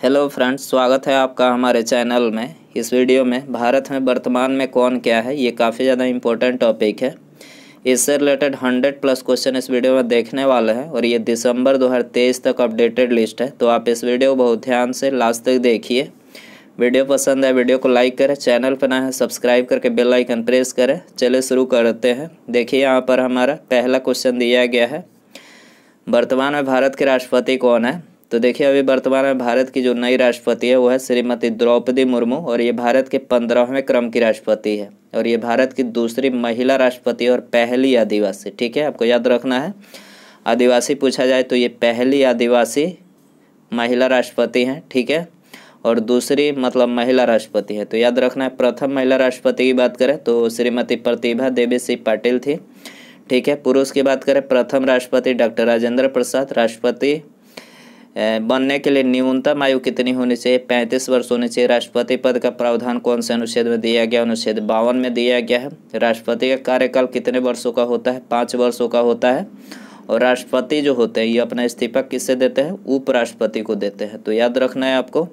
Hello friends, स्वागत है आपका हमारे चैनल में। इस वीडियो में भारत में वर्तमान में कौन क्या है, ये काफ़ी ज़्यादा इम्पोर्टेंट टॉपिक है। इससे रिलेटेड 100+ क्वेश्चन इस वीडियो में देखने वाले हैं और ये दिसंबर 2023 तक अपडेटेड लिस्ट है। तो आप इस वीडियो को बहुत ध्यान से लास्ट तक देखिए। वीडियो पसंद है वीडियो को लाइक करें, चैनल पर नया है सब्सक्राइब करके बेल आइकन प्रेस करें। चलिए शुरू करते हैं। देखिए यहाँ पर हमारा पहला क्वेश्चन दिया गया है, वर्तमान में भारत के राष्ट्रपति कौन है। तो देखिए अभी वर्तमान में भारत की जो नई राष्ट्रपति है वो है श्रीमती द्रौपदी मुर्मू और ये भारत के 15वें क्रम की राष्ट्रपति है और ये भारत की दूसरी महिला राष्ट्रपति और पहली आदिवासी। ठीक है, आपको याद रखना है, आदिवासी पूछा जाए तो ये पहली आदिवासी महिला राष्ट्रपति हैं। ठीक है, और दूसरी मतलब महिला राष्ट्रपति है। तो याद रखना है, प्रथम महिला राष्ट्रपति की बात करें तो श्रीमती प्रतिभा देवी सिंह पाटिल थी। ठीक है, पुरुष की बात करें प्रथम राष्ट्रपति डॉक्टर राजेंद्र प्रसाद। राष्ट्रपति बनने के लिए न्यूनतम आयु कितनी होनी चाहिए? 35 वर्ष होनी चाहिए। राष्ट्रपति पद का प्रावधान कौन से अनुच्छेद में दिया गया? अनुच्छेद 52 में दिया गया है। राष्ट्रपति का कार्यकाल कितने वर्षों का होता है? 5 वर्षों का होता है। और राष्ट्रपति जो होते हैं ये अपना इस्तीफा किससे देते हैं? उपराष्ट्रपति को देते हैं। तो याद रखना है आपको,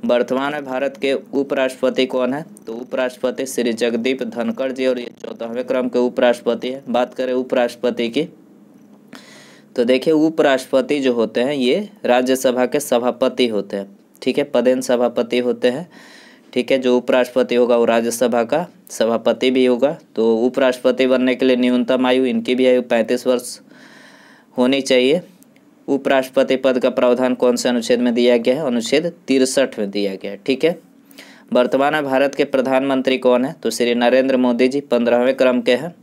वर्तमान में भारत के उपराष्ट्रपति कौन है? तो उपराष्ट्रपति श्री जगदीप धनखड़ जी और ये 14वें क्रम के उपराष्ट्रपति हैं। बात करें उपराष्ट्रपति की तो देखिए उपराष्ट्रपति जो होते हैं ये राज्यसभा के सभापति होते हैं। ठीक है, पदेन सभापति होते हैं। ठीक है, जो उपराष्ट्रपति होगा वो राज्यसभा का सभापति भी होगा। तो उपराष्ट्रपति बनने के लिए न्यूनतम आयु, इनकी भी आयु 35 वर्ष होनी चाहिए। उपराष्ट्रपति पद का प्रावधान कौन से अनुच्छेद में दिया गया है? अनुच्छेद 63 में दिया गया है। ठीक है, वर्तमान में भारत के प्रधानमंत्री कौन है? तो श्री नरेंद्र मोदी जी 15वें क्रम के हैं।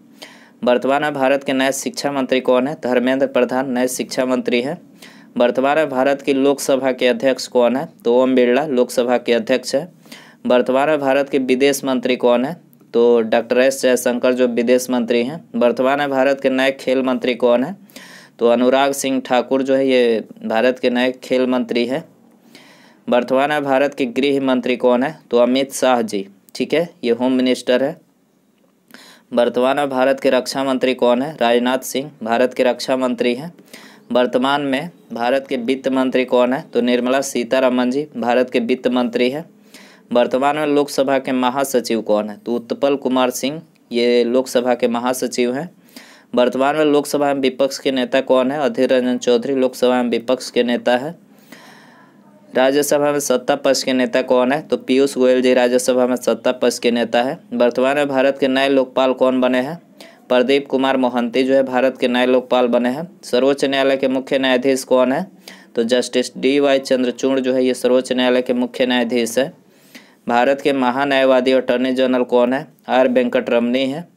वर्तमान में भारत के नए शिक्षा मंत्री कौन है? धर्मेंद्र प्रधान नए शिक्षा मंत्री हैं। वर्तमान में भारत की लोकसभा के अध्यक्ष कौन है? तो ओम बिरला लोकसभा के अध्यक्ष है। वर्तमान में भारत के विदेश मंत्री कौन है? तो डॉक्टर एस जयशंकर जो विदेश मंत्री हैं। वर्तमान में भारत के नए खेल मंत्री कौन है? तो अनुराग सिंह ठाकुर जो है ये भारत के नए खेल मंत्री हैं। वर्तमान में भारत के गृह मंत्री कौन है? तो अमित शाह जी। ठीक है, ये होम मिनिस्टर है। वर्तमान में भारत के रक्षा मंत्री कौन है? राजनाथ सिंह भारत के रक्षा मंत्री हैं। वर्तमान में भारत के वित्त मंत्री कौन है? तो निर्मला सीतारमण जी भारत के वित्त मंत्री हैं। वर्तमान में लोकसभा के महासचिव कौन है? तो उत्पल कुमार सिंह ये लोकसभा के महासचिव हैं। वर्तमान में लोकसभा में विपक्ष के नेता कौन है? अधीर रंजन चौधरी लोकसभा में विपक्ष के नेता है। राज्यसभा में सत्ता पक्ष के नेता कौन है? तो पीयूष गोयल जी राज्यसभा में सत्ता पक्ष के नेता है। वर्तमान में भारत के नए लोकपाल कौन बने हैं? प्रदीप कुमार मोहंती जो है भारत के नए लोकपाल बने हैं। सर्वोच्च न्यायालय के मुख्य न्यायाधीश कौन है? तो जस्टिस DY चंद्रचूड़ जो है ये सर्वोच्च न्यायालय के मुख्य न्यायाधीश है। भारत के महान्यायवादी अटॉर्नी जनरल कौन है? R वेंकटरमनी है।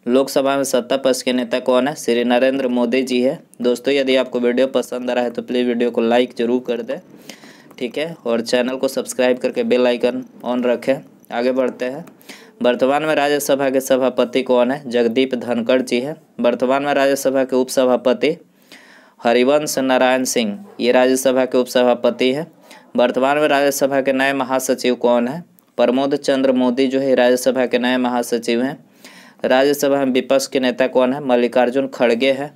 लोकसभा में सत्ता पक्ष के नेता कौन है? श्री नरेंद्र मोदी जी है। दोस्तों यदि आपको वीडियो पसंद आ रहा है तो प्लीज़ वीडियो को लाइक जरूर कर दें। ठीक है, और चैनल को सब्सक्राइब करके बेल आइकन ऑन रखें। आगे बढ़ते हैं। वर्तमान में राज्यसभा के सभापति कौन है? जगदीप धनखड़ जी है। वर्तमान में राज्यसभा के उपसभापति हरिवंश नारायण सिंह ये राज्यसभा के उपसभापति हैं। वर्तमान में राज्यसभा के नए महासचिव कौन है? प्रमोद चंद्र मोदी जो है राज्यसभा के नए महासचिव हैं। राज्यसभा में विपक्ष के नेता कौन है? मल्लिकार्जुन खड़गे है।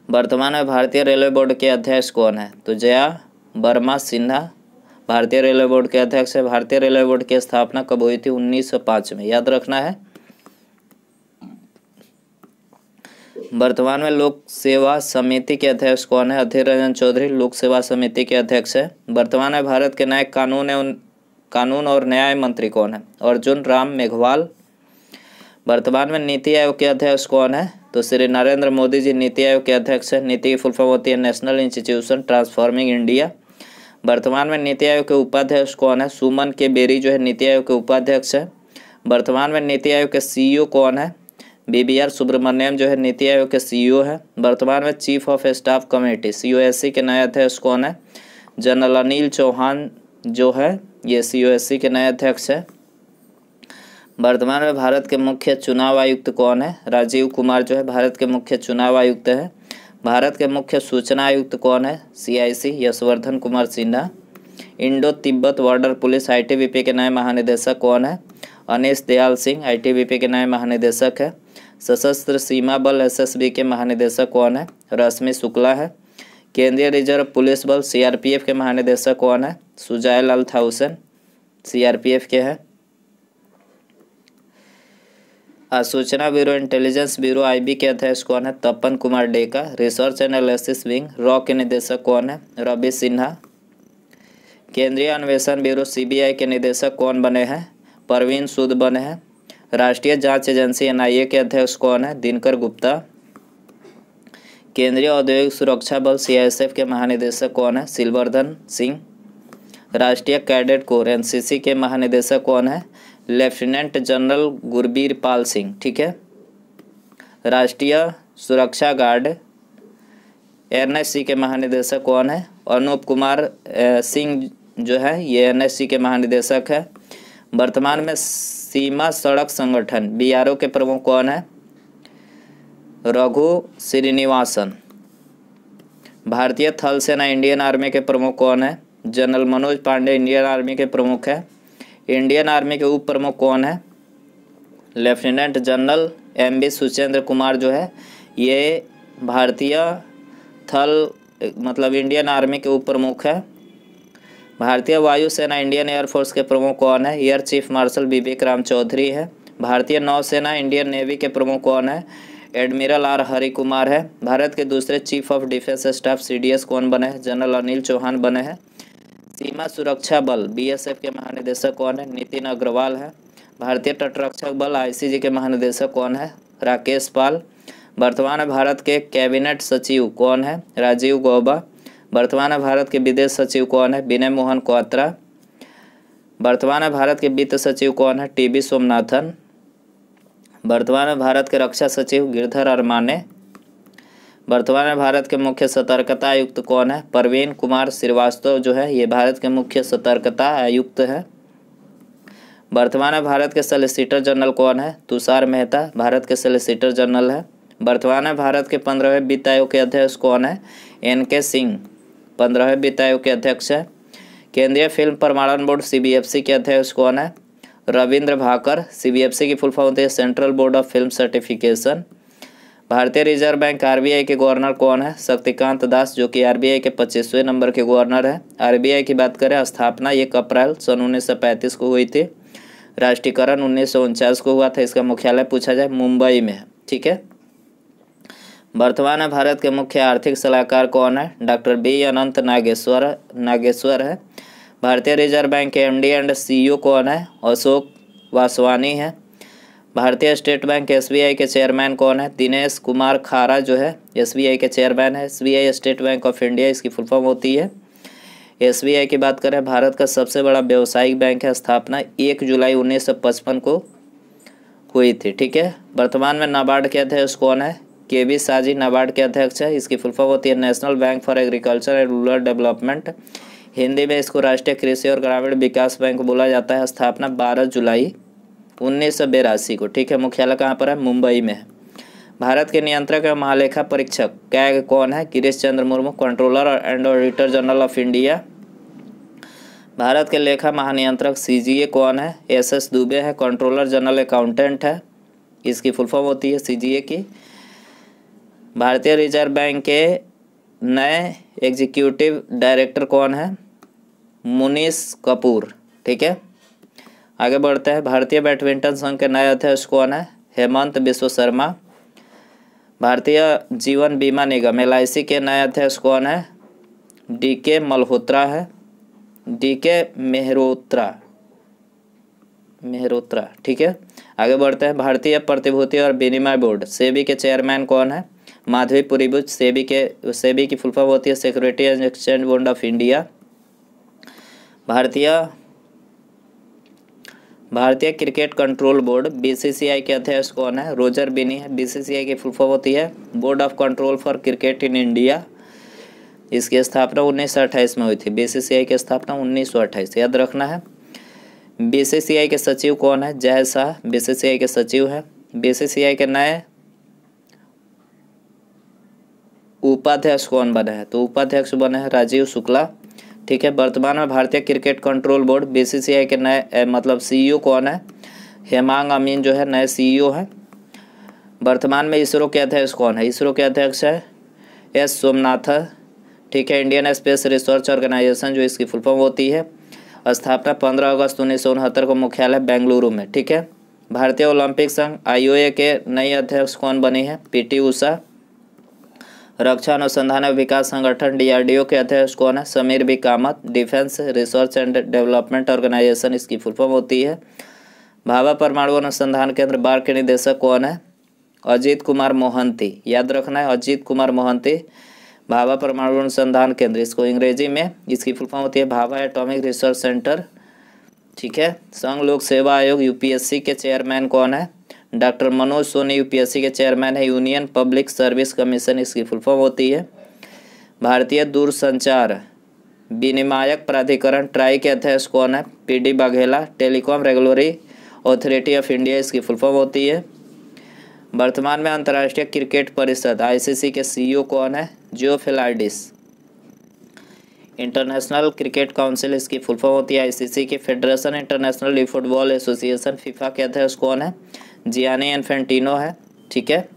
वर्तमान में भारतीय रेलवे बोर्ड के अध्यक्ष कौन है? तो जया वर्मा सिन्हा भारतीय रेलवे बोर्ड के अध्यक्ष है। भारतीय रेलवे बोर्ड की स्थापना कब हुई थी? 1905 में, याद रखना है। वर्तमान में लोक सेवा समिति के अध्यक्ष कौन है? अधीर रंजन चौधरी लोक सेवा समिति के अध्यक्ष है। वर्तमान में भारत के नए कानून और न्याय मंत्री कौन है? अर्जुन राम मेघवाल। वर्तमान में नीति आयोग के अध्यक्ष कौन है? तो श्री नरेंद्र मोदी जी नीति आयोग के अध्यक्ष है। नीति की फुल फॉर्म होती है नेशनल इंस्टीट्यूशन ट्रांसफॉर्मिंग इंडिया। वर्तमान में नीति आयोग के उपाध्यक्ष कौन है? सुमन के बेरी जो है नीति आयोग के उपाध्यक्ष है। वर्तमान में नीति आयोग के CEO कौन है? BBR सुब्रमण्यम जो है नीति आयोग के CEO है। वर्तमान में chief of staff committee COSC के नए अध्यक्ष कौन है? जनरल अनिल चौहान जो है ये COSC के नए अध्यक्ष है। वर्तमान में भारत के मुख्य चुनाव आयुक्त कौन है? राजीव कुमार जो है भारत के मुख्य चुनाव आयुक्त है। भारत के मुख्य सूचना आयुक्त कौन है? CIC Yashvardhan Kumar Sinha. Indo Tibet border police ITBP के नए महानिदेशक कौन है? अनीश दयाल सिंह ITBP के नए महानिदेशक है। सशस्त्र सीमा बल SSB के महानिदेशक कौन है? रश्मि शुक्ला है। केंद्रीय रिजर्व पुलिस बल सीआरपीएफ के महानिदेशक कौन है? सुजायल अल्ता हुसैन सीआरपीएफ के हैं। सूचना ब्यूरो इंटेलिजेंस ब्यूरो आईबी के अध्यक्ष कौन है? Tapan Kumar Deka. Research and analysis wing रॉ के निदेशक कौन है? रवि सिन्हा। केंद्रीय अन्वेषण ब्यूरो सीबीआई के निदेशक कौन बने हैं? परवीन सूद बने हैं। राष्ट्रीय जांच एजेंसी एनआईए के अध्यक्ष कौन है? दिनकर गुप्ता। केंद्रीय औद्योगिक सुरक्षा बल सीआईएसएफ के महानिदेशक कौन है? सिलवर्धन सिंह। राष्ट्रीय कैडेट कोर एनसीसी के महानिदेशक कौन है? Lieutenant general Gurbir Pal Singh. ठीक है। राष्ट्रीय सुरक्षा गार्ड एनएससी के महानिदेशक कौन है? अनूप कुमार सिंह जो है ये एनएससी के महानिदेशक है। वर्तमान में सीमा सड़क संगठन बीआरओ के प्रमुख कौन है? रघु श्रीनिवासन। भारतीय थल सेना इंडियन आर्मी के प्रमुख कौन है? General Manoj Pande Indian army के प्रमुख है। इंडियन आर्मी के उप प्रमुख कौन है? Lieutenant general MB Suchindra Kumar जो है ये भारतीय थल मतलब इंडियन आर्मी के उप प्रमुख है। भारतीय वायुसेना इंडियन एयरफोर्स के प्रमुख कौन है? एयर चीफ मार्शल विवेक राम चौधरी है। भारतीय नौसेना इंडियन नेवी के प्रमुख कौन है? एडमिरल आर हरि कुमार है। भारत के दूसरे chief of defence staff CDS कौन बने हैं? जनरल अनिल चौहान बने हैं। सीमा सुरक्षा बल बीएसएफ के महानिदेशक कौन है? नितिन अग्रवाल है। भारतीय तटरक्षक बल आईसीजी के महानिदेशक कौन है? राकेश पाल। वर्तमान भारत के कैबिनेट सचिव कौन है? राजीव गौबा। वर्तमान भारत के विदेश सचिव कौन है? विनय मोहन क्वात्रा। वर्तमान भारत के वित्त सचिव कौन है? टीबी सोमनाथन। वर्तमान भारत के रक्षा सचिव गिरधर अरमाने। वर्तमान भारत के मुख्य सतर्कता आयुक्त कौन है? परवीन कुमार श्रीवास्तव जो है ये भारत के मुख्य सतर्कता आयुक्त है। वर्तमान भारत के सॉलिसिटर जनरल कौन है? तुषार मेहता भारत के सॉलिसिटर जनरल है। वर्तमान भारत के 15वें वित्त आयोग के अध्यक्ष कौन है? एनके सिंह 15वें वित्त आयोग के अध्यक्ष है। केंद्रीय फिल्म प्रमाणन बोर्ड सीबीएफसी के अध्यक्ष कौन है? रविंद्र भाकर। सीबीएफसी की फुल फॉर्म होती है central board of film certification. भारतीय रिजर्व बैंक आरबीआई के गवर्नर कौन है? शक्तिकांत दास जो कि आरबीआई के 25वें नंबर के गवर्नर है। आरबीआई की बात करें स्थापना 1 अप्रैल सन 1935 को हुई थी। राष्ट्रीयकरण 1949 को हुआ था। इसका मुख्यालय पूछा जाए मुंबई में है। ठीक है। वर्तमान भारत के मुख्य आर्थिक सलाहकार कौन है? डॉक्टर बी अनंत नागेश्वर है। भारतीय रिजर्व बैंक के एमडी एंड सीईओ कौन है? अशोक वासवानी है। भारतीय स्टेट बैंक एसबीआई के चेयरमैन कौन है? दिनेश कुमार खारा जो है एसबीआई के चेयरमैन है। SBI state bank of India इसकी फुल फॉर्म होती है। एसबीआई की बात करें भारत का सबसे बड़ा व्यावसायिक बैंक है। स्थापना 1 जुलाई 1955 को हुई थी। ठीक है। वर्तमान में नाबार्ड के अध्यक्ष कौन है? केबी साजी नाबार्ड के अध्यक्ष है। इसकी फुल फॉर्म होती है national bank for agriculture and rural development. Hindi में इसको राष्ट्रीय कृषि और ग्रामीण विकास बैंक बोला जाता है। स्थापना 12 जुलाई 1982 को। ठीक है। मुख्यालय कहाँ पर है? मुंबई में है। भारत के नियंत्रक एवं महालेखा परीक्षक कैग कौन है? Girish Chandra Murmu controller and auditor general of India. Bharat के लेखा महानियंत्रक सीजीए कौन है? एसएस दुबे है। कंट्रोलर जनरल अकाउंटेंट है। इसकी फुल फॉर्म होती है सीजीए की। भारतीय रिजर्व बैंक के नए एग्जीक्यूटिव डायरेक्टर कौन है? मुनीश कपूर। ठीक है। आगे बढ़ते हैं। भारतीय बैडमिंटन संघ के नए अध्यक्ष कौन है? हेमंत बिश्व शर्मा। भारतीय जीवन बीमा निगम एलआईसी के नए अध्यक्ष कौन है? डीके मल्होत्रा है। डीके मेहरोत्रा। ठीक है। आगे बढ़ते हैं। भारतीय प्रतिभूति और विनिमय बोर्ड सेबी के चेयरमैन कौन है? माधवी पुरीबुच। सेबी की फुल फॉर्म होती है security and exchange board of India. भारतीय क्रिकेट कंट्रोल बोर्ड बीसीसीआई के अध्यक्ष कौन है? रोजर बिनी है। बीसीसीआई की फुल फॉर्म होती है board of control for cricket in India. इसकी स्थापना 1928 में हुई थी। बीसीसीआई की स्थापना 1928 याद रखना है। बीसीसीआई के सचिव कौन है? जय शाह बीसीसीआई के सचिव हैं। बीसीसीआई के नए उपाध्यक्ष कौन बने हैं? तो उपाध्यक्ष बने हैं राजीव शुक्ला। ठीक है। वर्तमान में भारतीय क्रिकेट कंट्रोल बोर्ड बीसीसीआई के नए मतलब सीईओ कौन है? हेमांग अमीन जो है नए सीईओ हैं। वर्तमान में इसरो के अध्यक्ष कौन है? इसरो के अध्यक्ष है एस सोमनाथ ठीक है। इंडियन स्पेस रिसर्च ऑर्गेनाइजेशन जो इसकी फुल फॉर्म होती है। स्थापना 15 अगस्त 1969 को, मुख्यालय बेंगलुरु में, ठीक है। भारतीय ओलंपिक संघ IOA के नई अध्यक्ष कौन बनी है? PT उषा। रक्षा अनुसंधान एवं विकास संगठन DRDO के अध्यक्ष कौन है? Sameer B Kamat. Defence research and development organisation इसकी फुल फॉर्म होती है। भाभा परमाणु अनुसंधान केंद्र बार के निदेशक कौन है? अजीत कुमार मोहंती। याद रखना है, अजीत कुमार मोहंती। भाभा परमाणु अनुसंधान केंद्र, इसको अंग्रेजी में इसकी फुल फॉर्म होती है भाभा एटॉमिक रिसर्च सेंटर, ठीक है। संघ लोक सेवा आयोग UPSC के चेयरमैन कौन है? डॉक्टर मनोज सोनी UPSC के चेयरमैन है। यूनियन पब्लिक सर्विस कमीशन इसकी फुल फॉर्म होती है। भारतीय दूरसंचार विनियामक प्राधिकरण ट्राई के अध्यक्ष कौन है? PD Vaghela. Telecom regulatory authority of India इसकी फुल फॉर्म होती है। वर्तमान में अंतर्राष्ट्रीय क्रिकेट परिषद ICC के CEO कौन है? जियो फिलाइडिस। इंटरनेशनल क्रिकेट काउंसिल इसकी फुल फॉर्म होती है ICC की। Federation international football association FIFA के अध्यक्ष कौन है? जियानी इन्फेंटिनो है, ठीक है।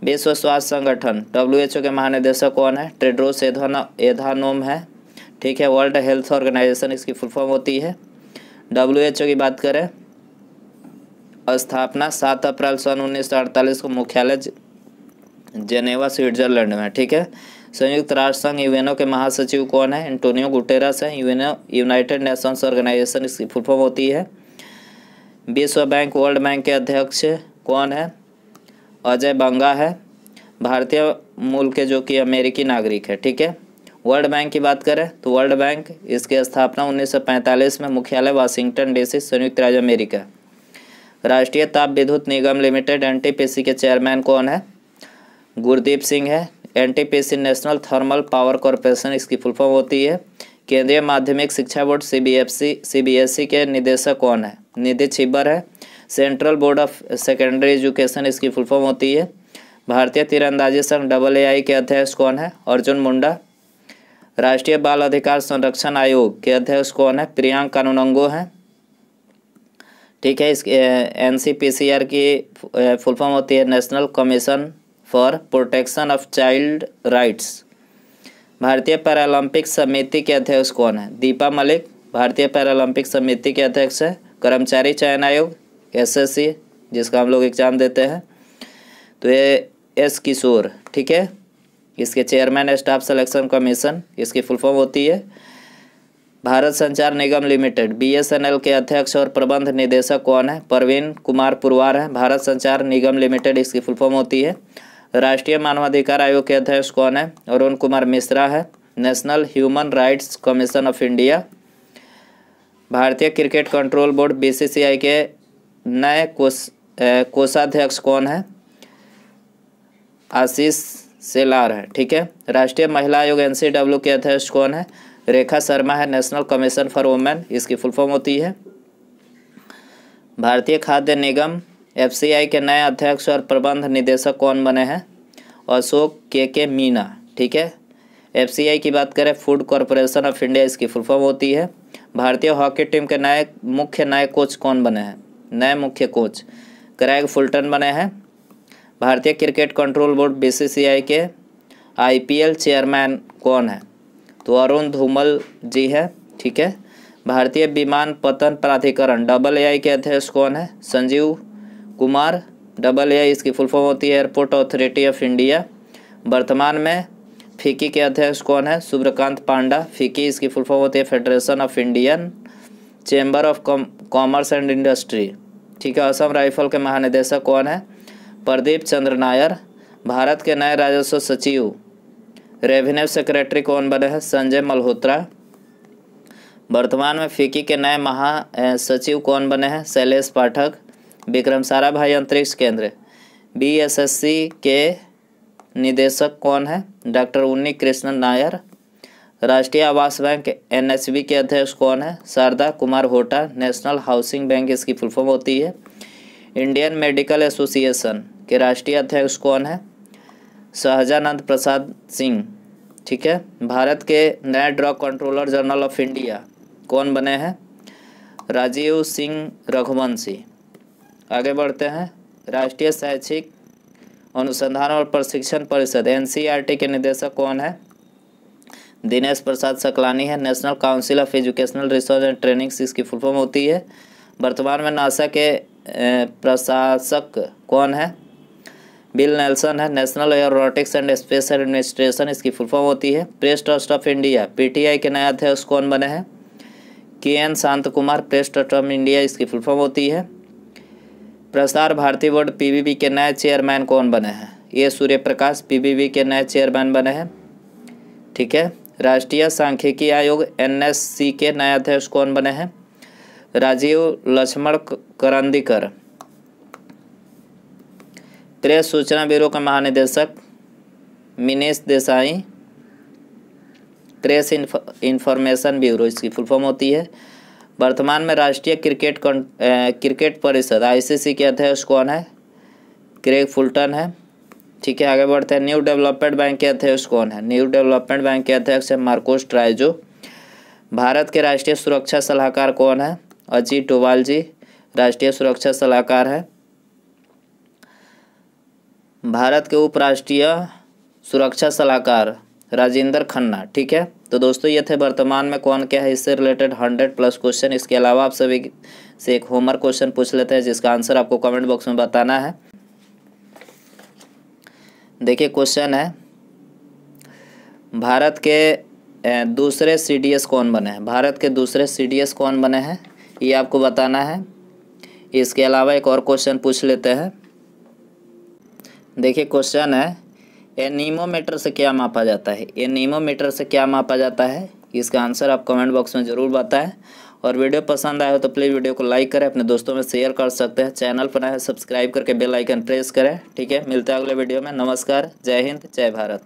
विश्व स्वास्थ्य संगठन WHO के महानिदेशक कौन है? टेड्रोस एधानोम है, ठीक है। वर्ल्ड हेल्थ ऑर्गेनाइजेशन इसकी फुल फॉर्म होती है। WHO की बात करें, स्थापना 7 अप्रैल सन 1948 को, मुख्यालय जेनेवा स्विट्जरलैंड में, ठीक है। संयुक्त राष्ट्र संघ UNO के महासचिव कौन है? एंटोनियो गुटेरस है। यूनाइटेड नेशंस ऑर्गेनाइजेशन इसकी फुल फॉर्म होती है। विश्व बैंक वर्ल्ड बैंक के अध्यक्ष कौन है? अजय बंगा है। भारतीय मूल के जो कि अमेरिकी नागरिक है, ठीक है। वर्ल्ड बैंक की बात करें तो वर्ल्ड बैंक इसकी स्थापना 1945 में, मुख्यालय वाशिंगटन DC, संयुक्त राज्य अमेरिका। राष्ट्रीय ताप विद्युत निगम लिमिटेड NTPC के चेयरमैन कौन है? गुरदीप सिंह है। NTPC national thermal power corporation इसकी फुल फॉर्म होती है। केंद्रीय माध्यमिक शिक्षा बोर्ड CBSE के निदेशक कौन है? निधि छिब्बर है। Central board of secondary education इसकी फुल फॉर्म होती है। भारतीय तीरंदाजी संघ AA के अध्यक्ष कौन है? अर्जुन मुंडा। राष्ट्रीय बाल अधिकार संरक्षण आयोग के अध्यक्ष कौन है? प्रियांक कानूनगो हैं, ठीक है। इसके NCPCR की फुल फॉर्म होती है national commission for protection of child rights. भारतीय पैरालंपिक समिति के अध्यक्ष कौन है? दीपा मलिक भारतीय पैरालंपिक समिति के अध्यक्ष है। कर्मचारी चयन आयोग SSC, जिसका हम लोग एग्जाम देते हैं, तो ये S किशोर, ठीक है। इसके चेयरमैन स्टाफ सिलेक्शन कमीशन इसकी फुल फॉर्म होती है। भारत संचार निगम लिमिटेड BSNL के अध्यक्ष और प्रबंध निदेशक कौन है? प्रवीण कुमार पुरवार है। भारत संचार निगम लिमिटेड इसकी फुल फॉर्म होती है। राष्ट्रीय मानवाधिकार आयोग के अध्यक्ष कौन है? अरुण कुमार मिश्रा है। National human rights commission of India. भारतीय क्रिकेट कंट्रोल बोर्ड BCCI के नए कोषाध्यक्ष कौन है? आशीष सेलार है, ठीक है। राष्ट्रीय महिला आयोग NCW के अध्यक्ष कौन है? रेखा शर्मा है। नेशनल कमीशन फॉर वुमेन इसकी फुल फॉर्म होती है। भारतीय खाद्य निगम FCI के नए अध्यक्ष और प्रबंध निदेशक कौन बने हैं? अशोक के मीना, ठीक है। FCI की बात करें, फूड कॉरपोरेशन ऑफ इंडिया इसकी फुल फॉर्म होती है। भारतीय हॉकी टीम के नए कोच कौन बने हैं? नए मुख्य कोच क्रेग फुलटन बने हैं। भारतीय क्रिकेट कंट्रोल बोर्ड BCCI के IPL चेयरमैन कौन है? तो अरुण धूमल जी है, ठीक है। भारतीय विमानपत्तन प्राधिकरण AA के अध्यक्ष कौन है? संजीव कुमार। AA इसकी फुल फॉर्म होती है एयरपोर्ट अथॉरिटी ऑफ इंडिया। वर्तमान में FICCI के अध्यक्ष कौन है? सूर्यकांत पांडा। FICCI इसकी फुल फॉर्म होती है federation of Indian chamber of commerce and industry, ठीक है। असम राइफल के महानिदेशक कौन है? प्रदीप चंद्र नायर। भारत के नए राजस्व सचिव रेवेन्यू सेक्रेटरी कौन बने हैं? संजय मल्होत्रा। वर्तमान में FICCI के नए महासचिव कौन बने हैं? शैलेश पाठक। विक्रम साराभाई अंतरिक्ष केंद्र BSSC के निदेशक कौन है? डॉक्टर उन्नी कृष्णन नायर। राष्ट्रीय आवास बैंक NHB के अध्यक्ष कौन है? Sharada Kumar Hota. National Housing Bank इसकी फुल फॉर्म होती है। इंडियन मेडिकल एसोसिएशन के राष्ट्रीय अध्यक्ष कौन है? सहजानंद प्रसाद सिंह, ठीक है। भारत के नए drug controller general of India कौन बने हैं? राजीव सिंह रघुवंशी। आगे बढ़ते हैं। राष्ट्रीय शैक्षिक अनुसंधान और प्रशिक्षण परिषद NCERT के निदेशक कौन है? दिनेश प्रसाद सकलानी है। National council of educational research and training इसकी फुल फॉर्म होती है। वर्तमान में नासा के प्रशासक कौन है? बिल नेल्सन है। National aeronautics and space administration इसकी फुल फॉर्म होती है। Press trust of India PTI के नए अध्यक्ष कौन बने हैं? के.एन. शांत Kumar. Press trust of India इसकी फुल फॉर्म होती है। प्रसार भारती बोर्ड पीबीबी के नए चेयरमैन कौन बने हैं? ये सूर्य प्रकाश पीबीबी के नए चेयरमैन बने हैं। ठीक है। राष्ट्रीय सांख्यिकी आयोग एनएससी के नए अध्यक्ष कौन बने हैं? राजीव लक्ष्मण करंदीकर। प्रेस सूचना ब्यूरो के महानिदेशक Minesh Desai. Press information bureau इसकी फुल फॉर्म होती है। वर्तमान में राष्ट्रीय क्रिकेट परिषद आईसीसी के अध्यक्ष कौन है? क्रेग फुलटन है। ठीक है, आगे बढ़ते हैं। न्यू डेवलपमेंट बैंक के अध्यक्ष कौन है? न्यू डेवलपमेंट बैंक के अध्यक्ष है मार्कोस ट्राइजो। भारत के राष्ट्रीय सुरक्षा सलाहकार कौन है? अजीत डोभाल जी राष्ट्रीय सुरक्षा सलाहकार है। भारत के उपराष्ट्रीय सुरक्षा सलाहकार राजेंद्र खन्ना। ठीक है, तो दोस्तों ये थे वर्तमान में कौन क्या है इससे रिलेटेड 100+ क्वेश्चन। इसके अलावा आप सभी से एक होमवर्क क्वेश्चन पूछ लेते हैं जिसका आंसर आपको कमेंट बॉक्स में बताना है। देखिए क्वेश्चन है, भारत के दूसरे सीडीएस कौन बने हैं? भारत के दूसरे सीडीएस कौन बने हैं ये आपको बताना है। इसके अलावा एक और क्वेश्चन पूछ लेते हैं। देखिए क्वेश्चन है, एनीमोमीटर से क्या मापा जाता है? एनीमोमीटर से क्या मापा जाता है? इसका आंसर आप कमेंट बॉक्स में ज़रूर बताएं। और वीडियो पसंद आया हो तो प्लीज़ वीडियो को लाइक करें, अपने दोस्तों में शेयर कर सकते हैं। चैनल पर नए हैं सब्सक्राइब करके बेल आइकन प्रेस करें। ठीक है, मिलते हैं अगले वीडियो में। नमस्कार, जय हिंद, जय भारत।